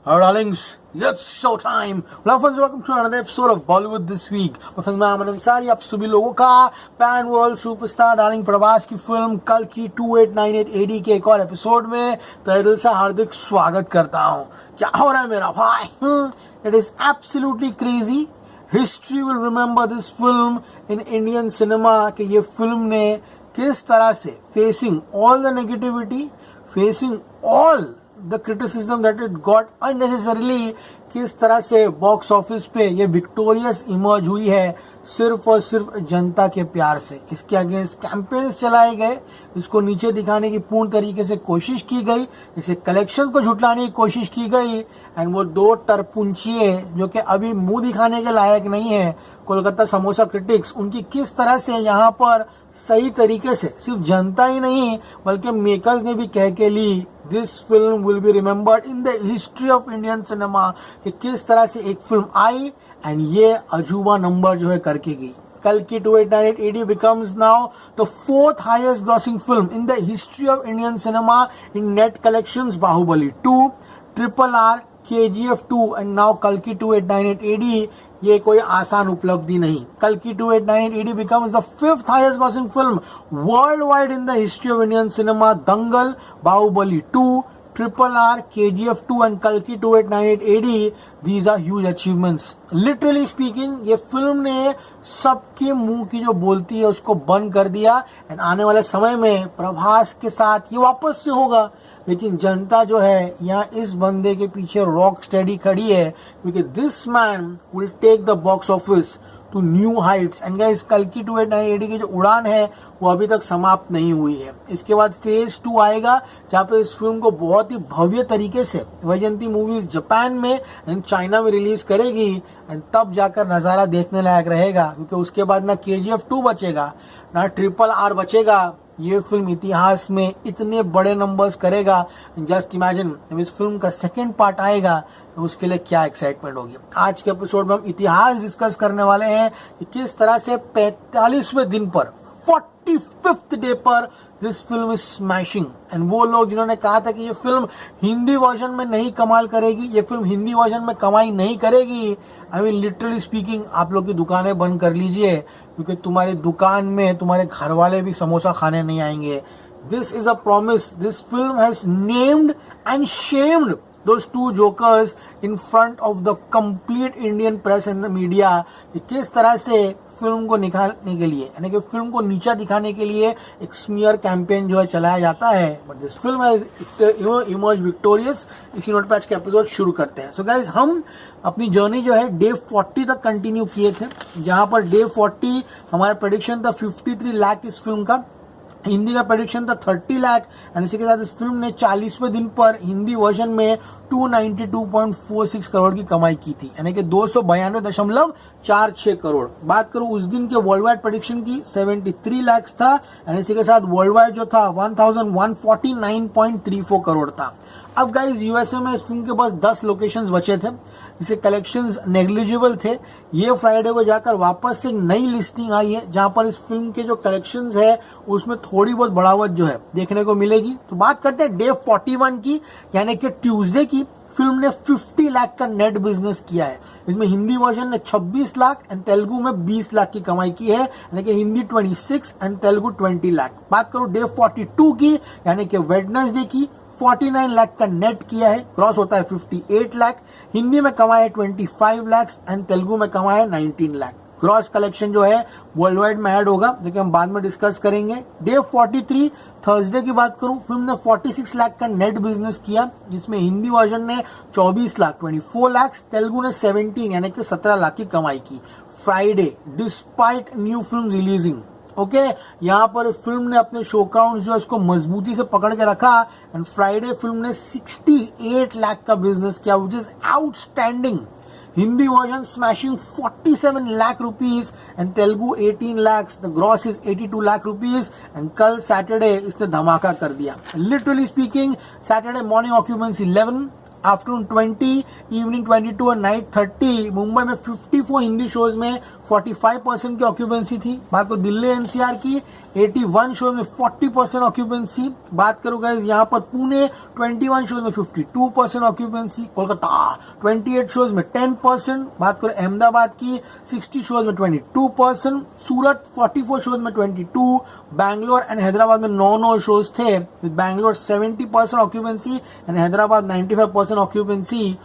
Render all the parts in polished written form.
Hello darlings, it's showtime. Hello friends, welcome to another episode of Bollywood this week. मैं अमन अंसारी आप सभी लोगों का pan world superstar darling Prabhas की फिल्म कल की 2898 AD के एक और एपिसोड में तहे दिल से हार्दिक स्वागत करता हूँ. क्या हो रहा है मेरा भाई? It is absolutely crazy. History will remember this film in Indian cinema कि ये फिल्म ने किस तरह से facing all the negativity, facing all the criticism that it got unnecessarily किस तरह से बॉक्स ऑफिस पे ये विक्टोरियस इमर्ज हुई है सिर्फ और सिर्फ जनता के प्यार से. इसके अगेंस्ट कैंपेन्स चलाए गए, इसको नीचे दिखाने की पूर्ण तरीके से कोशिश की गई, इसे कलेक्शन को झुटलाने की कोशिश की गई. एंड वो दो टरपुंचिए जो कि अभी मुंह दिखाने के लायक नहीं है, कोलकाता समोसा क्रिटिक्स, उनकी किस तरह से यहाँ पर सही तरीके से सिर्फ जनता ही नहीं बल्कि मेकर्स ने भी कह के ली this film will be remembered in the history of Indian cinema कि किस तरह से एक फिल्म आई एंड ये अजूबा नंबर जो है करके गई. कल की 2898 AD becomes now the fourth highest grossing film in the history of Indian cinema in net collections. Bahubali 2, RRR, KGF 2 and now कल की 2898 AD ये कोई आसान उपलब्धि नहीं. कल की 2898 AD becomes the fifth highest grossing film worldwide in the history of Indian cinema. Dangal, Bahubali 2, RRR, KGF 2 and कल की 2898 AD, these are huge achievements. Literally speaking, ये फिल्म ने सबके मुंह की जो बोलती है उसको बंद कर दिया. एंड आने वाले समय में प्रभास के साथ ये वापस से होगा, लेकिन जनता जो है यहाँ इस बंदे के पीछे रॉक स्टेडी खड़ी है क्योंकि this man will take the box office to new heights. And guys, कल की 2898 AD की जो उड़ान है वो अभी तक समाप्त नहीं हुई है. इसके बाद फेज 2 आएगा जहाँ पे इस फिल्म को बहुत ही भव्य तरीके से वैजयंती मूवीज जापान में एंड चाइना में रिलीज करेगी. एंड तब जाकर नजारा देखने लायक रहेगा क्योंकि उसके बाद ना KGF 2 बचेगा ना RRR बचेगा. ये फिल्म इतिहास में इतने बड़े नंबर्स करेगा. जस्ट इमेजिन जब इस फिल्म का सेकेंड पार्ट आएगा तो उसके लिए क्या एक्साइटमेंट होगी. आज के एपिसोड में हम इतिहास डिस्कस करने वाले हैं कि किस तरह से 45वें दिन पर 45th डे पर this film is smashing. And वो लोग जिन्होंने कहा था कि ये फिल्म हिंदी वर्जन में नहीं कमाल करेगी, ये फिल्म हिंदी वर्जन में कमाई नहीं करेगी, आई मीन लिटरली स्पीकिंग आप लोग की दुकानें बंद कर लीजिए क्योंकि तुम्हारी दुकान में तुम्हारे घर वाले भी समोसा खाने नहीं आएंगे. This is a promise. This film has named and shamed those two jokers in front of the complete Indian press and the media. किस तरह से फिल्म को निकालने के लिए यानी कि फिल्म को नीचा दिखाने के लिए एक स्मीयर कैंपेन जो है चलाया जाता है. But this film has emerge victorious. इसी नोट पे आज का एपिसोड शुरू करते हैं. सो गाइज, हम अपनी जर्नी जो है डे 40 तक कंटिन्यू किए थे, जहां पर डे 40 हमारा प्रेडिक्शन था 53 लाख इस फिल्म का, हिंदी का प्रेडिक्शन था 30 लाख. एंड इसी के साथ इस फिल्म ने 40वें दिन पर हिंदी वर्जन में 292.46 करोड़ की कमाई की थी, यानी कि 292.46 करोड़. बात करूं उस दिन के वर्ल्ड वाइड प्रेडिक्शन की 73 लाख था. एंड इसी के साथ वर्ल्ड वाइड जो था 1149.34 करोड़ था. अब गाइज, यूएसए में इस फिल्म के पास 10 लोकेशंस बचे थे, जिसके कलेक्शंस नेग्लिजिबल थे. ये फ्राइडे को जाकर वापस से एक नई लिस्टिंग आई है जहां पर इस फिल्म के जो कलेक्शंस है उसमें थोड़ी बहुत बढ़ावट जो है देखने को मिलेगी. तो बात करते हैं डे 41 की, यानी कि ट्यूसडे की. फिल्म ने 50 लाख का नेट बिजनेस किया है. इसमें हिंदी वर्जन ने 26 लाख एंड तेलुगु में 20 लाख की कमाई की है, यानी कि हिंदी 26 एंड तेलुगु 20 लाख. बात करूं डे 42 की, यानी कि वेडनेसडे की, 49 लाख का नेट किया है, क्रॉस होता है 58 लाख. हिंदी में कमाया है 25 लाख एंड तेलुगु में कमाया है 19 लाख. ग्रॉस कलेक्शन जो है वर्ल्ड वाइड में ऐड होगा, जो कि हम बाद में डिस्कस करेंगे. डे 43 थर्सडे की बात करूं, फिल्म ने 46 लाख का नेट बिजनेस किया, जिसमें हिंदी वर्जन ने 24 लाख 24 लाख, तेलुगु ने 17 यानी कि 17 लाख की कमाई की. Friday, despite new film releasing, okay, यहाँ पर फिल्म ने अपने शो काउंट जो इसको मजबूती से पकड़ के रखा. एंड फ्राइडे फिल्म ने 68 लाख का बिजनेस किया, which is outstanding. Hindi version smashing 47 lakh rupees and Telugu 18 lakh. The gross is 82 lakh rupees. And कल सैटरडे इसने धमाका कर दिया. Literally speaking, Saturday morning occupancy 11, afternoon 20, evening 22 और नाइट 30। मुंबई में 54 हिंदी शोज में 45% की ऑक्यूपेंसी थी। बात करो दिल्ली एनसीआर की, 81 शोज में 40% ऑक्यूपेंसी। बात करो गाइस यहाँ पर पुणे 21 शोज में 52% ऑक्यूपेंसी। कोलकाता 28 शोज में 10%। बात करो अहमदाबाद की 60 शोज में 22%। सूरत 44 शोज में 22। बैंगलोर एंड हैदराबाद में 9 शोज थे, with Bangalore 70% occupancy and Hyderabad 95% occupancy.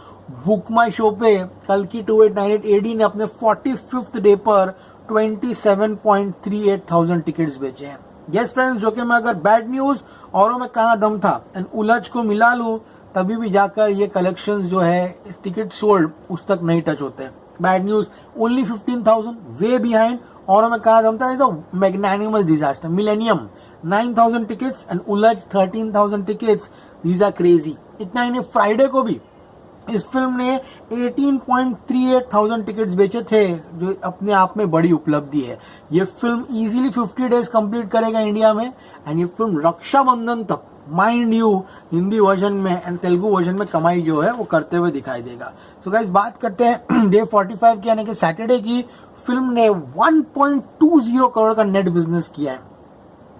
Book my show पे कल की 2898 एडी ने अपने 45th डे पर 27.38 थाउजेंड टिकट्स बेचे हैं। यस फ्रेंड्स, जो कि मैं अगर बैड न्यूज औरों में कहाँ दम था एंड उलझ को मिला लूं तभी भी जाकर ये कलेक्शंस जो है टिकट सोल्ड उस तक नहीं टच होते। Bad news only 15,000 way behind औरों में कहाँ दम था। Is a magnanimous disaster. Millennium 9,000 tickets and उलझ 13,000 टिकट्स। These are crazy. इतना ही नहीं, फ्राइडे को भी इस फिल्म ने 18.38 थाउजेंड टिकट्स बेचे थे, जो अपने आप में बड़ी उपलब्धि है। ये फिल्म इजीली 50 डेज कंप्लीट करेगा इंडिया में एंड ये फिल्म रक्षाबंधन तक माइंड यू हिंदी वर्जन में एंड तेलुगु वर्जन में कमाई जो है वो करते हुए दिखाई देगा। सो गाइस बात करते हैं डे 45 की यानी कि सैटरडे की। फिल्म ने 1.20 करोड़ का नेट बिजनेस किया है।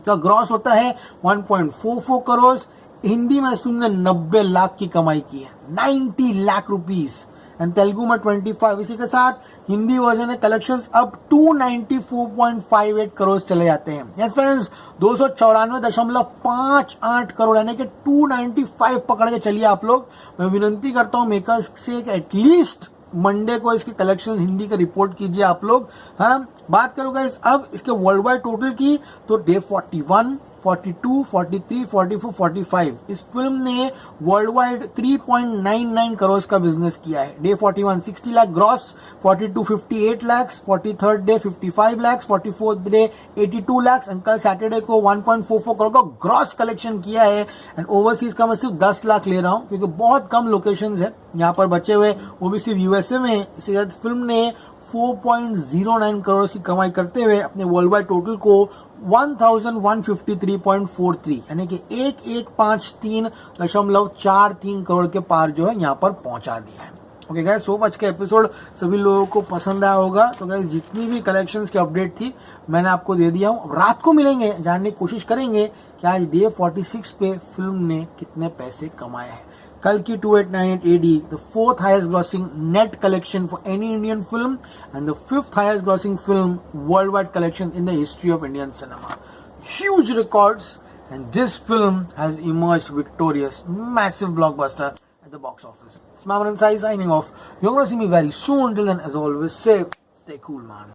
तो ग्रॉस होता है 1.44 करोड़। हिंदी में इस फिल्म ने 90 लाख की कमाई की है, 90 लाख रुपीस एंड तेलुगु में 25। इसी के साथ हिंदी वर्जन है कलेक्शंस अब 294.58 करोड़ चले जाते हैं। यस फ्रेंड्स, 294.58 करोड़ यानी कि 295 पकड़ के चलिए आप लोग। मैं विनंती करता हूं मेकर्स से कि एटलीस्ट मंडे को इसके कलेक्शंस हिंदी का रिपोर्ट कीजिए आप लोग। हाँ, बात करूंगा अब इसके वर्ल्ड वाइड टोटल की तो डे 41, 42, 43, 44, 45 इस फिल्म ने वर्ल्ड वाइड 3.99 करोड़ का बिजनेस किया है। Day 41 60 lakh gross, 42 58 lakh, 43rd day 55 lakh, 44th day 82 lakh and कल सैटरडे को 1.44 करोड़ का ग्रॉस कलेक्शन किया है। एंड ओवरसीज का मैं सिर्फ 10 लाख ले रहा हूं क्योंकि बहुत कम लोकेशंस है यहाँ पर बचे हुए, वो भी सिर्फ यूएसए में। इसके साथ फिल्म ने 4.09 करोड़ की कमाई करते हुए अपने वर्ल्ड वाइड टोटल को 1153.43 यानी कि 1153.43 करोड़ के पार जो है यहाँ पर पहुंचा दिया है। ओके गाइस, सो मच का एपिसोड सभी लोगों को पसंद आया होगा। तो गाइस जितनी भी कलेक्शंस की अपडेट थी मैंने आपको दे दिया हूँ। रात को मिलेंगे, जानने की कोशिश करेंगे कि आज डे 46 पे फिल्म ने कितने पैसे कमाए हैं। कल की 2898 AD, the 4th highest grossing net collection for any Indian film and the 5th highest grossing film worldwide collection in the history of Indian cinema. Huge records, and this film has emerged victorious, massive blockbuster at the box office. It's Maman Sai signing off. You're going to see me very soon. Till then, as always, say, stay cool, man.